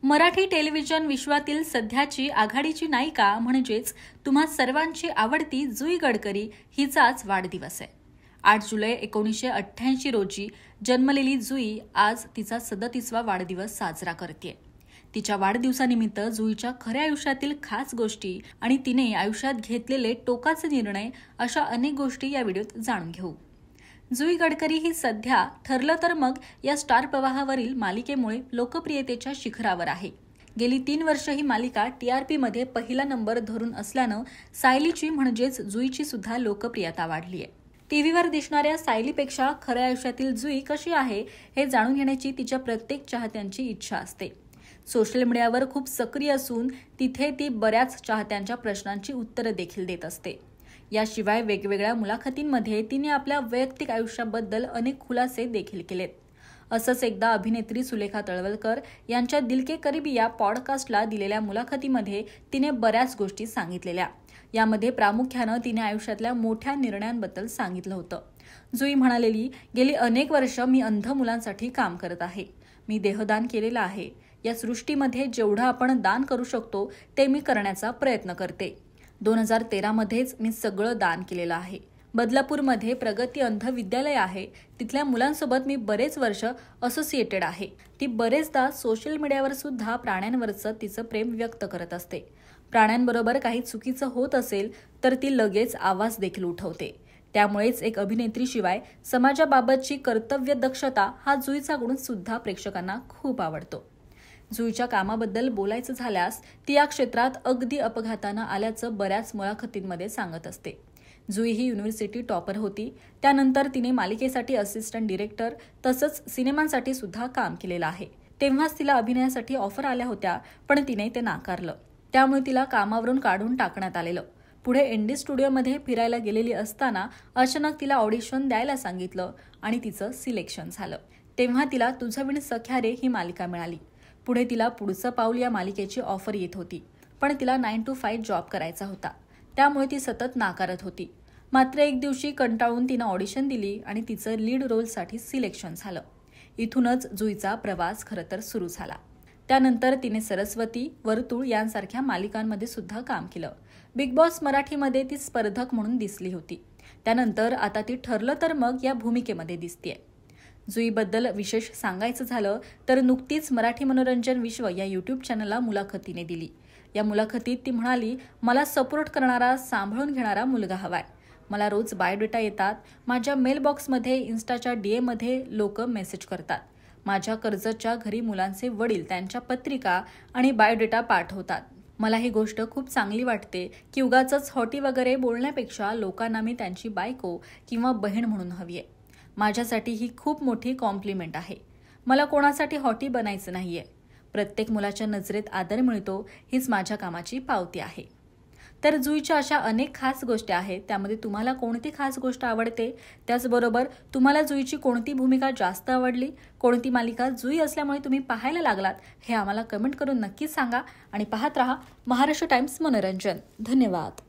Marathi television विश्वातील सध्याची आघाडीची नायिका म्हणजेच तुम्हा सर्वांची आवडती जुई गडकरी हिचाच वाढदिवस आहे। 8 जुलै 1988 रोजी जन्मलेली जुई आज तिचा 37वा वाढदिवस साजरा करते। तिच्या वाढदिवसानिमित्त जुईच्या खऱ्या आयुष्यातील खास गोष्टी आणि तिने आयुष्यात घेतलेले टोकाचे निर्णय अशा अनेक गोष्टी या व्हिडिओत जाणून घेऊ। जुई गडकरी ही सध्या ठरलं तर मग या स्टार प्रवाहावरील मालिकेमुळे लोकप्रियतेच्या शिखरावर आहे। गेली 3 वर्ष ही मालिका TRP मध्ये पहिला नंबर धरून असल्यानं सायलीची म्हणजेच जुईची सुद्धा लोकप्रियता वाढली आहे। टीव्हीवर दिसणाऱ्या सायलीपेक्षा खऱ्या आयुष्यातील जुई कशी आहे हे जाणून घेण्याची तिच्या प्रत्येक चाहत्यांची इच्छा असते। सोशल मीडियावर खूप सक्रिय असून तिथे ती बऱ्याच चाहत्यांच्या प्रश्नांची उत्तरं देखील देत असते। याशिवाय वेगवेगळ्या मुलाखतींमध्ये तिने आपल्या वैयक्तिक आयुष्याबद्दल अनेक खुलासे देखील केलेत। असंच एकदा अभिनेत्री सुलेखा तळवलकर यांच्या दिल के करीब या पॉडकास्टला दिलेल्या मुलाखतीमध्ये तिने बऱ्याच गोष्टी सांगितलेल्या। यामध्ये प्रामुख्यानं तिने आयुष्यातल्या मोठ्या निर्णयांबद्दल सांगितलं होतं। जुई म्हणालेली, गेली अनेक वर्ष मी अंध मुलांसाठी काम करत आहे। मी देहदान केलेलं आहे। या सृष्टीमध्ये जेवढं आपण दान करू शकतो ते मी करण्याचा प्रयत्न करते। 2013 मध्येच मी सगळं दान केलेलं आहे। बदलापूरमध्ये प्रगती अंध विद्यालय आहे, तिथल्या मुलांसोबत मी बरेच वर्ष असोसिएटेड आहे। ती बरेचदा सोशल मीडियावर सुद्धा प्राण्यांवरचं तिचं प्रेम व्यक्त करत असते। प्राण्यांबरोबर काही चुकीचं होत असेल तर ती लगेच आवाज देखील उठवते। त्यामुळेच एक अभिनेत्रीशिवाय समाजाबाबतची कर्तव्य दक्षता हा जुईचा गुण सुद्धा प्रेक्षकांना खूप आवडतो। जुईच्या कामाबद्दल बोलायचं झाल्यास ती या क्षेत्रात अगदी अपघातानं आल्याचं बऱ्याच मुलाखतींमध्ये सांगत असते। जुई ही युनिव्हर्सिटी टॉपर होती। त्यानंतर तिने मालिकेसाठी असिस्टंट डिरेक्टर तसंच सिनेमांसाठी सुद्धा काम केलेलं आहे। तेव्हाच तिला अभिनयासाठी ऑफर आल्या होत्या, पण तिने ते नाकारलं। त्यामुळे तिला कामावरून काढून टाकण्यात आलेलं। पुढे इंडी स्टुडिओमध्ये फिरायला गेलेली असताना अचानक तिला ऑडिशन द्यायला सांगितलं आणि तिचं सिलेक्शन झालं। तेव्हा तिला तुझं विण सख्या रे ही मालिका मिळाली। पुढे तिला पुढचं पाऊल या मालिकेची ऑफर येत होती, पण तिला 9 to 5 जॉब करायचा होता। त्यामुळे ती सतत नाकारत होती। मात्र एक दिवशी कंटाळून तिनं ऑडिशन दिली आणि तिचं लीड रोलसाठी सिलेक्शन झालं। इथूनच जुईचा प्रवास खरं तर सुरू झाला। त्यानंतर तिने सरस्वती, वर्तुळ यांसारख्या मालिकांमध्ये सुद्धा काम केलं। बिग बॉस मराठीमध्ये ती स्पर्धक म्हणून दिसली होती। त्यानंतर आता ती ठरलं तर मग या भूमिकेमध्ये दिसतेय। जुईबद्दल विशेष सांगायचं झालं तर नुकतीच मराठी मनोरंजन विश्व या YouTube चॅनलला मुलाखतीने दिली। या मुलाखतीत ती म्हणाली, मला सपोर्ट करणारा, सांभाळून घेणारा मुलगा हवाय। मला रोज बायोडेटा येतात। माझ्या मेल बॉक्समध्ये, इन्स्टाच्या DM मध्ये लोक मेसेज करतात। माझ्या कर्जतच्या घरी मुलांचे वडील त्यांच्या पत्रिका आणि बायोडेटा पाठवतात। मला ही गोष्ट खूप चांगली वाटते की उगाचच हॉटी वगैरे बोलण्यापेक्षा लोकांना मी त्यांची बायको किंवा बहीण म्हणून हवीये। माझ्यासाठी ही खूप मोठी कॉम्प्लिमेंट आहे। मला कोणासाठी हॉटी बनायचं नाहीये। प्रत्येक मुलाच्या नजरेत आदर मिळतो हीच माझ्या कामाची पावती आहे। तर जुईच्या अशा अनेक खास गोष्टी आहेत। त्यामध्ये तुम्हाला कोणती खास गोष्ट आवडते? त्याचबरोबर तुम्हाला जुईची कोणती भूमिका जास्त आवडली? कोणती मालिका जुई असल्यामुळे तुम्ही पाहायला लागलात? हे आम्हाला कमेंट करून नक्की सांगा आणि पाहत रहा महाराष्ट्र टाइम्स मनोरंजन। धन्यवाद।